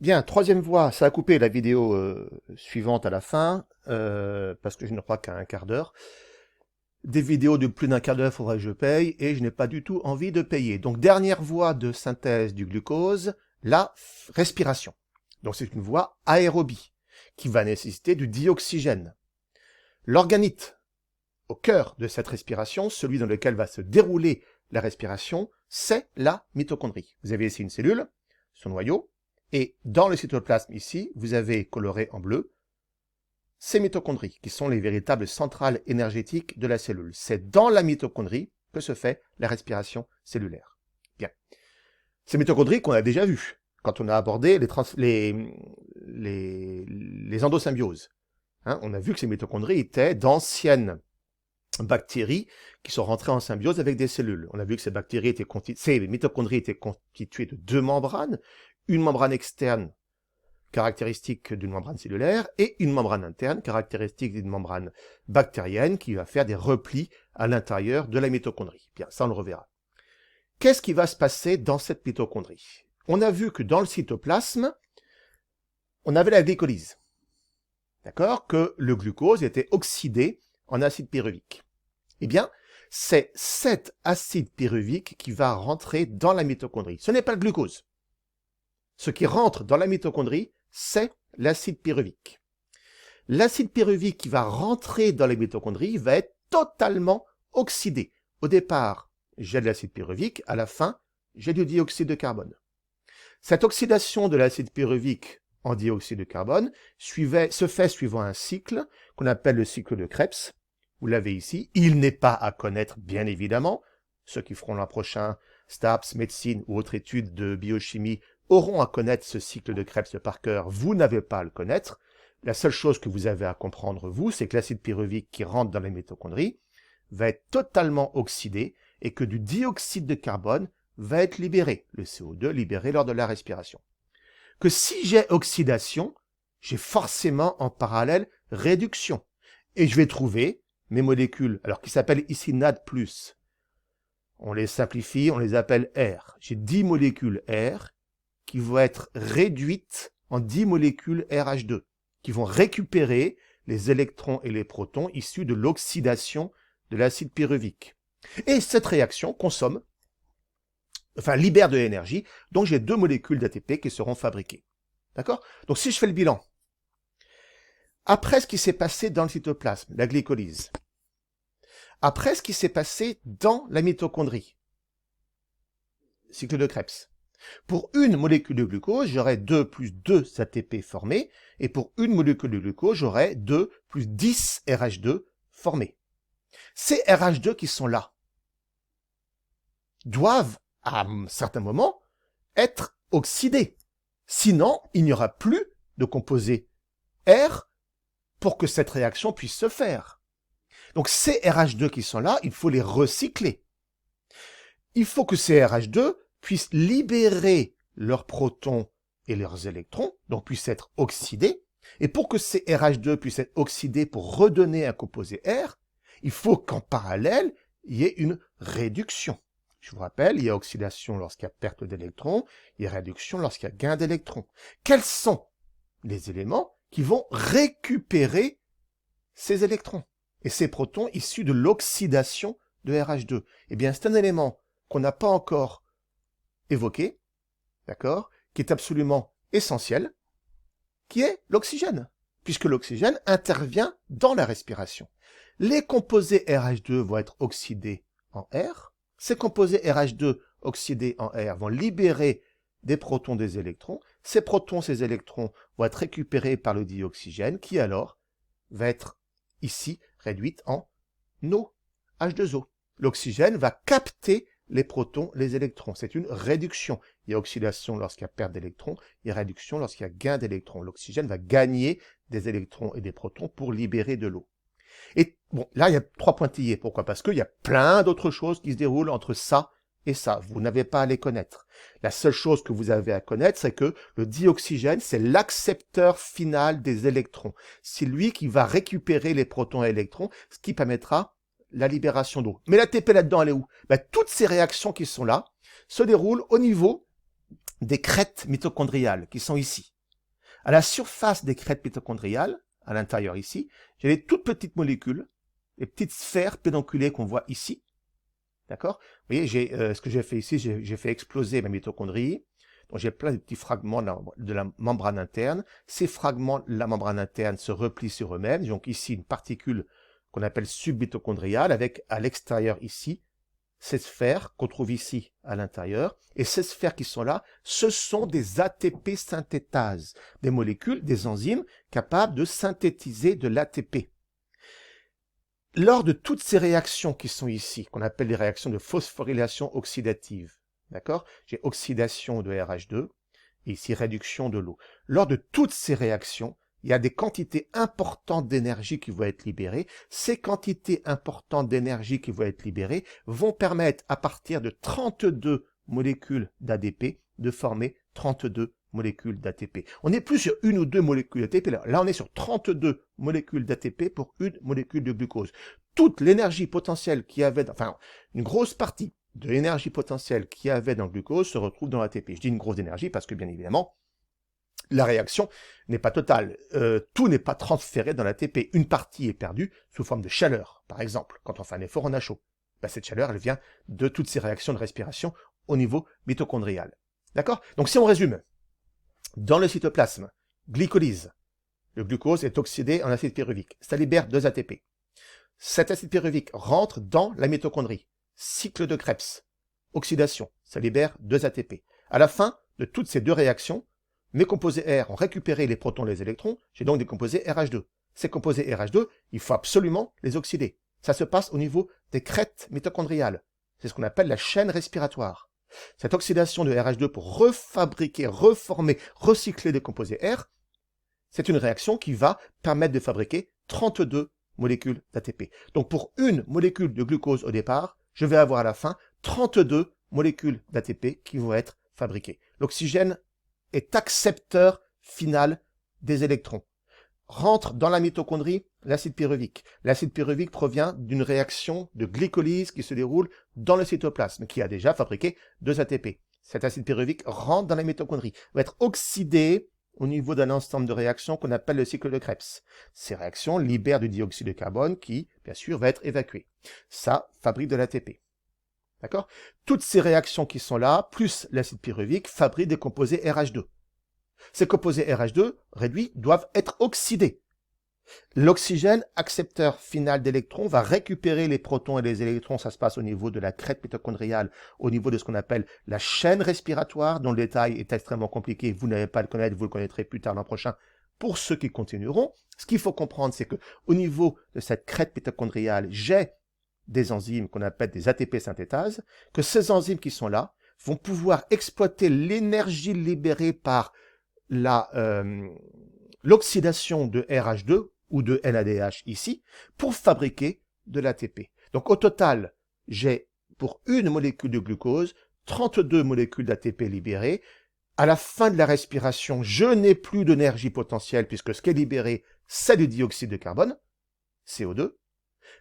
Bien, troisième voie, ça a coupé la vidéo suivante à la fin, parce que je ne crois qu'à un quart d'heure. Des vidéos de plus d'un quart d'heure, il faudrait que je paye, et je n'ai pas du tout envie de payer. Donc, dernière voie de synthèse du glucose, la respiration. Donc, c'est une voie aérobie, qui va nécessiter du dioxygène. L'organite, au cœur de cette respiration, celui dans lequel va se dérouler la respiration, c'est la mitochondrie. Vous avez ici une cellule, son noyau, et dans le cytoplasme ici, vous avez coloré en bleu ces mitochondries, qui sont les véritables centrales énergétiques de la cellule. C'est dans la mitochondrie que se fait la respiration cellulaire. Bien. Ces mitochondries qu'on a déjà vues quand on a abordé les endosymbioses. Hein, on a vu que ces mitochondries étaient d'anciennes bactéries qui sont rentrées en symbiose avec des cellules. On a vu que ces mitochondries étaient constituées de deux membranes, une membrane externe caractéristique d'une membrane cellulaire et une membrane interne caractéristique d'une membrane bactérienne qui va faire des replis à l'intérieur de la mitochondrie. Bien, ça on le reverra. Qu'est-ce qui va se passer dans cette mitochondrie? On a vu que dans le cytoplasme, on avait la glycolyse. D'accord? Que le glucose était oxydé en acide pyruvique. Eh bien, c'est cet acide pyruvique qui va rentrer dans la mitochondrie. Ce n'est pas le glucose. Ce qui rentre dans la mitochondrie, c'est l'acide pyruvique. L'acide pyruvique qui va rentrer dans les mitochondries va être totalement oxydé. Au départ, j'ai de l'acide pyruvique, à la fin, j'ai du dioxyde de carbone. Cette oxydation de l'acide pyruvique en dioxyde de carbone se fait suivant un cycle qu'on appelle le cycle de Krebs. Vous l'avez ici. Il n'est pas à connaître, bien évidemment. Ceux qui feront l'an prochain STAPS, médecine ou autre étude de biochimie auront à connaître ce cycle de Krebs par cœur. Vous n'avez pas à le connaître. La seule chose que vous avez à comprendre, vous, c'est que l'acide pyruvique qui rentre dans les mitochondries va être totalement oxydé et que du dioxyde de carbone va être libéré, le CO2 libéré lors de la respiration. Que si j'ai oxydation, j'ai forcément en parallèle réduction. Et je vais trouver mes molécules, alors qui s'appellent ici NAD+. On les simplifie, on les appelle R. J'ai 10 molécules R qui vont être réduites en 10 molécules RH2, qui vont récupérer les électrons et les protons issus de l'oxydation de l'acide pyruvique. Et cette réaction libère de l'énergie, donc j'ai 2 molécules d'ATP qui seront fabriquées. D'accord? Donc si je fais le bilan, après ce qui s'est passé dans le cytoplasme, la glycolyse, après ce qui s'est passé dans la mitochondrie, cycle de Krebs, pour une molécule de glucose, j'aurai 2 plus 2 ATP formés, et pour une molécule de glucose, j'aurai 2 plus 10 RH2 formés. Ces RH2 qui sont là doivent, à un certain moment, être oxydés. Sinon, il n'y aura plus de composé R pour que cette réaction puisse se faire. Donc ces RH2 qui sont là, il faut les recycler. Il faut que ces RH2 puissent libérer leurs protons et leurs électrons, donc puissent être oxydés. Et pour que ces RH2 puissent être oxydés pour redonner un composé R, il faut qu'en parallèle, il y ait une réduction. Je vous rappelle, il y a oxydation lorsqu'il y a perte d'électrons, il y a réduction lorsqu'il y a gain d'électrons. Quels sont les éléments qui vont récupérer ces électrons et ces protons issus de l'oxydation de RH2? Eh bien, c'est un élément qu'on n'a pas encore évoqué, d'accord, qui est absolument essentiel, qui est l'oxygène, puisque l'oxygène intervient dans la respiration. Les composés RH2 vont être oxydés en R. Ces composés RH2 oxydés en R vont libérer des protons, des électrons. Ces protons, ces électrons vont être récupérés par le dioxygène, qui alors va être ici réduite en eau, H2O. L'oxygène va capter les protons, les électrons. C'est une réduction. Il y a oxydation lorsqu'il y a perte d'électrons, il y a réduction lorsqu'il y a gain d'électrons. L'oxygène va gagner des électrons et des protons pour libérer de l'eau. Et bon, là, il y a 3 pointillés. Pourquoi? Parce qu'il y a plein d'autres choses qui se déroulent entre ça et ça. Vous n'avez pas à les connaître. La seule chose que vous avez à connaître, c'est que le dioxygène, c'est l'accepteur final des électrons. C'est lui qui va récupérer les protons et électrons, ce qui permettra la libération d'eau. Mais l'ATP là-dedans, elle est où? Toutes ces réactions qui sont là se déroulent au niveau des crêtes mitochondriales qui sont ici. À la surface des crêtes mitochondriales, à l'intérieur ici, j'ai des toutes petites molécules, les petites sphères pédonculées qu'on voit ici. D'accord? Vous voyez, ce que j'ai fait ici, j'ai fait exploser ma mitochondrie. Donc j'ai plein de petits fragments de la membrane interne. Ces fragments de la membrane interne se replient sur eux-mêmes. Donc ici, une particule qu'on appelle submitochondriale, avec à l'extérieur ici, ces sphères qu'on trouve ici à l'intérieur. Et ces sphères qui sont là, ce sont des ATP synthétases, des molécules, des enzymes capables de synthétiser de l'ATP. Lors de toutes ces réactions qui sont ici, qu'on appelle les réactions de phosphorylation oxydative, d'accord? J'ai oxydation de RH2 et ici réduction de l'eau. Lors de toutes ces réactions, il y a des quantités importantes d'énergie qui vont être libérées. Ces quantités importantes d'énergie qui vont être libérées vont permettre à partir de 32 molécules d'ADP de former 32 molécules d'ATP. On n'est plus sur une ou deux molécules d'ATP, là on est sur 32 molécules d'ATP pour une molécule de glucose. Toute l'énergie potentielle qu'il y avait, enfin une grosse partie de l'énergie potentielle qu'il y avait dans le glucose se retrouve dans l'ATP. Je dis une grosse énergie parce que bien évidemment, la réaction n'est pas totale. Tout n'est pas transféré dans l'ATP. Une partie est perdue sous forme de chaleur, par exemple. Quand on fait un effort, on a chaud. Ben, cette chaleur, elle vient de toutes ces réactions de respiration au niveau mitochondrial. D'accord? Donc si on résume, dans le cytoplasme, glycolyse, le glucose est oxydé en acide pyruvique. Ça libère 2 ATP. Cet acide pyruvique rentre dans la mitochondrie. Cycle de Krebs. Oxydation. Ça libère 2 ATP. À la fin de toutes ces deux réactions, mes composés R ont récupéré les protons et les électrons. J'ai donc des composés RH2. Ces composés RH2, il faut absolument les oxyder. Ça se passe au niveau des crêtes mitochondriales. C'est ce qu'on appelle la chaîne respiratoire. Cette oxydation de RH2 pour refabriquer, reformer, recycler des composés R, c'est une réaction qui va permettre de fabriquer 32 molécules d'ATP. Donc pour une molécule de glucose au départ, je vais avoir à la fin 32 molécules d'ATP qui vont être fabriquées. L'oxygène est accepteur final des électrons. Rentre dans la mitochondrie l'acide pyruvique. L'acide pyruvique provient d'une réaction de glycolyse qui se déroule dans le cytoplasme, qui a déjà fabriqué 2 ATP. Cet acide pyruvique rentre dans la mitochondrie, va être oxydé au niveau d'un ensemble de réactions qu'on appelle le cycle de Krebs. Ces réactions libèrent du dioxyde de carbone qui, bien sûr, va être évacué. Ça fabrique de l'ATP. D'accord? Toutes ces réactions qui sont là, plus l'acide pyruvique, fabriquent des composés RH2. Ces composés RH2 réduits doivent être oxydés. L'oxygène, accepteur final d'électrons, va récupérer les protons et les électrons. Ça se passe au niveau de la crête mitochondriale, au niveau de ce qu'on appelle la chaîne respiratoire, dont le détail est extrêmement compliqué. Vous n'allez pas à le connaître, vous le connaîtrez plus tard l'an prochain. Pour ceux qui continueront, ce qu'il faut comprendre, c'est que au niveau de cette crête mitochondriale, j'ai des enzymes qu'on appelle des ATP synthétases, que ces enzymes qui sont là vont pouvoir exploiter l'énergie libérée par l'oxydation de RH2 ou de NADH ici, pour fabriquer de l'ATP. Donc au total, j'ai pour une molécule de glucose, 32 molécules d'ATP libérées. À la fin de la respiration, je n'ai plus d'énergie potentielle puisque ce qui est libéré, c'est du dioxyde de carbone, CO2,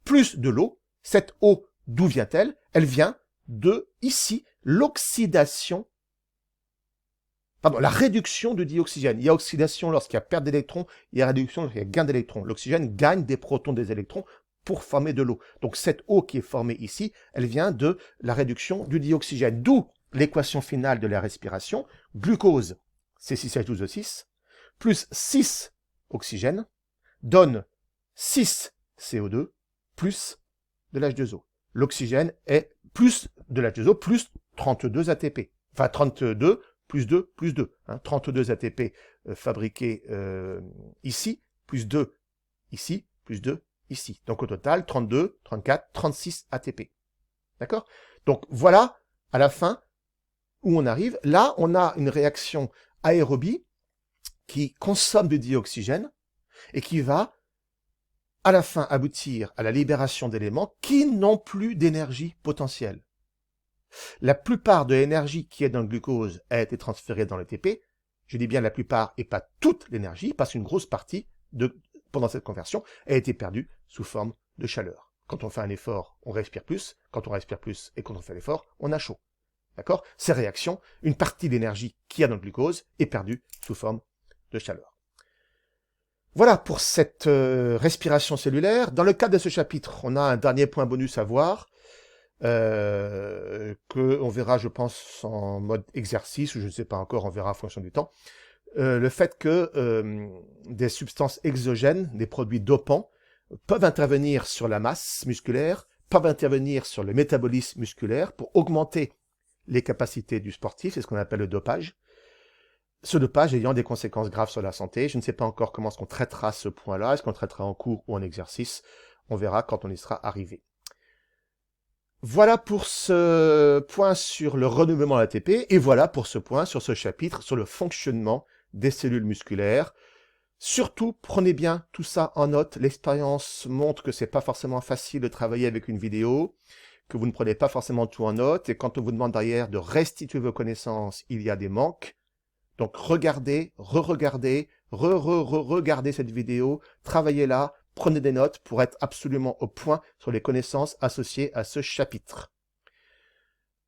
plus de l'eau. Cette eau, d'où vient-elle? Elle vient de, ici, l'oxydation, pardon, la réduction du dioxygène. Il y a oxydation lorsqu'il y a perte d'électrons, il y a réduction lorsqu'il y a gain d'électrons. L'oxygène gagne des protons, des électrons pour former de l'eau. Donc cette eau qui est formée ici, elle vient de la réduction du dioxygène. D'où l'équation finale de la respiration, glucose, C6H12O6, plus 6 oxygène, donne 6 CO2, plus de l'H2O. L'oxygène est plus de l'H2O, plus 32 ATP. Enfin 32 plus 2, plus 2. Hein, 32 ATP fabriqués ici, plus 2 ici, plus 2 ici. Donc au total, 32, 34, 36 ATP. D'accord? Donc voilà, à la fin, où on arrive. Là, on a une réaction aérobie qui consomme du dioxygène et qui va, à la fin, aboutir à la libération d'éléments qui n'ont plus d'énergie potentielle. La plupart de l'énergie qui est dans le glucose a été transférée dans l'ATP. Je dis bien la plupart et pas toute l'énergie, parce qu'une grosse partie, pendant cette conversion, a été perdue sous forme de chaleur. Quand on fait un effort, on respire plus. Quand on respire plus et quand on fait l'effort, on a chaud. D'accord? Ces réactions, une partie de l'énergie qu'il y a dans le glucose est perdue sous forme de chaleur. Voilà pour cette respiration cellulaire. Dans le cadre de ce chapitre, on a un dernier point bonus à voir, que on verra, je pense, en mode exercice, ou je ne sais pas encore, on verra en fonction du temps. Le fait que des substances exogènes, des produits dopants, peuvent intervenir sur la masse musculaire, peuvent intervenir sur le métabolisme musculaire pour augmenter les capacités du sportif, c'est ce qu'on appelle le dopage. Ce dopage ayant des conséquences graves sur la santé. Je ne sais pas encore comment est-ce qu'on traitera ce point-là, est-ce qu'on traitera en cours ou en exercice. On verra quand on y sera arrivé. Voilà pour ce point sur le renouvellement ATP, et voilà pour ce point sur ce chapitre sur le fonctionnement des cellules musculaires. Surtout, prenez bien tout ça en note. L'expérience montre que c'est pas forcément facile de travailler avec une vidéo, que vous ne prenez pas forcément tout en note, et quand on vous demande derrière de restituer vos connaissances, il y a des manques. Donc regardez, re-regardez, re-re-re-regardez cette vidéo, travaillez là, prenez des notes pour être absolument au point sur les connaissances associées à ce chapitre.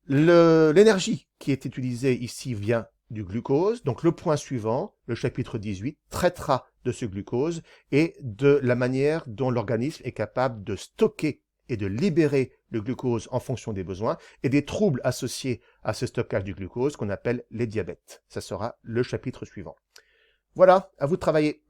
L'énergie qui est utilisée ici vient du glucose. Donc le point suivant, le chapitre 18, traitera de ce glucose et de la manière dont l'organisme est capable de stocker et de libérer le glucose en fonction des besoins et des troubles associés à ce stockage du glucose qu'on appelle les diabètes. Ça sera le chapitre suivant. Voilà, à vous de travailler.